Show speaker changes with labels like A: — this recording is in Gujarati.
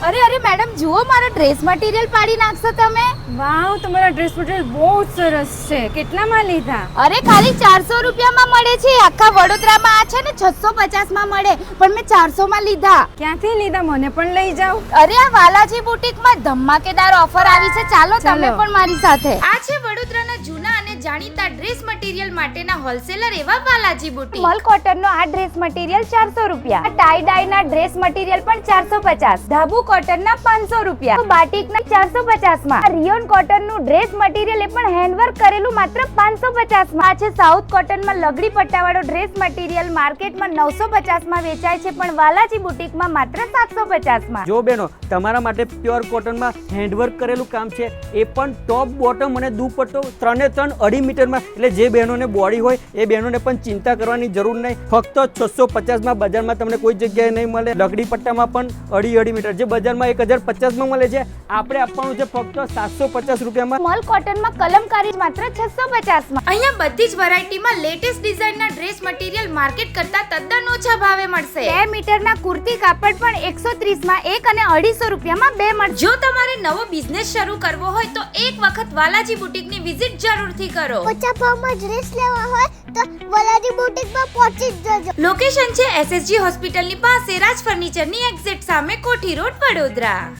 A: અરે મેડમ જુઓ મારો ડ્રેસ મટીરિયલ પાડી નાખશો તમે?
B: વાવ, તમારા ડ્રેસ મટીરિયલ બહુ જ સરસ છે. કેટલામાં લીધા?
A: અરે ખાલી 400 રૂપિયામાં મળે છે. આખા વડોદરામાં આ છે ને 650 માં મળે, પણ મેં 400 માં લીધા.
B: ક્યાંથી લીધા? મને પણ લઈ જાઓ.
A: અરે આ વાલાજી બુટીકમાં ધમાકેદાર ઓફર આવી છે. ચાલો તમે પણ મારી સાથે. આ છે વડોદરાના જૂના અને જાણીતા ડ્રેસ મટીરિયલ માટેના હોલસેલર એવા વાલાજી બુટીક. મલ કોટનનો આ ડ્રેસ મટીરિયલ 400 રૂપિયા. ટાઈ ડાઈના ડ્રેસ મટીરિયલ પણ 450. ધાબુ કોટનના 500 રૂપિયા. બાટિકના 450 માં. રિયોન કોટનનું ડ્રેસ મટીરિયલ એ પણ હેન્ડવર્ક કરેલું માત્ર 550 માં. આ છે સાઉથ કોટનમાં લગડી પટ્ટાવાળો ડ્રેસ મટીરિયલ માર્કેટમાં 950 માં વેચાય છે, પણ વાલાજી બુટીકમાં માત્ર 750 માં.
C: જો બેનો, તમારા માટે પ્યોર કોટનમાં હેન્ડવર્ક કરેલું કામ છે, એ પણ ટોપ બોટમ અને દુપટ્ટો 3 2.5 મીટરમાં. એટલે જે બહેનોને બોડી હોય એ બહેનોને પણ ચિંતા કરવાની જરૂર નહીં. ફક્ત 650 માં બજારમાં તમને કોઈ જગ્યાએ નહીં મળે. લગડી પટ્ટામાં પણ 2.5 મીટર જે બજારમાં 1050 માં મળે છે, આપણે આપવાનું છે ફક્ત 750 રૂપિયામાં.
A: મલ કોટનમાં કલમકારી માત્ર 650 માં. અહીંયા બધી જ વેરાયટીમાં લેટેસ્ટ ડિઝાઇનના ડ્રેસ મટીરિયલ માર્કેટ કરતા તદ્દન ઓછા ભાવે મળશે. 2 મીટરના કુર્તી કાપડ પણ 130 માં 1 અને 250 રૂપિયામાં 2 મળશે. જો તમારે નવો બિઝનેસ શરૂ કરવો હોય તો એક વખત વાલાજી બુટીકની વિઝિટ જરૂરથી કરો.
D: ઓછા ભાવમાં ડ્રેસ લેવા હોય તો વાલાજી બુટીકમાં પહોંચી જ જજો.
A: લોકેશન છે SSG હોસ્પિટલની પાસે, રાજ ફર્નિચરની એક્ઝેક્ટ સામે, કોઠી રોડ, વડોદરા.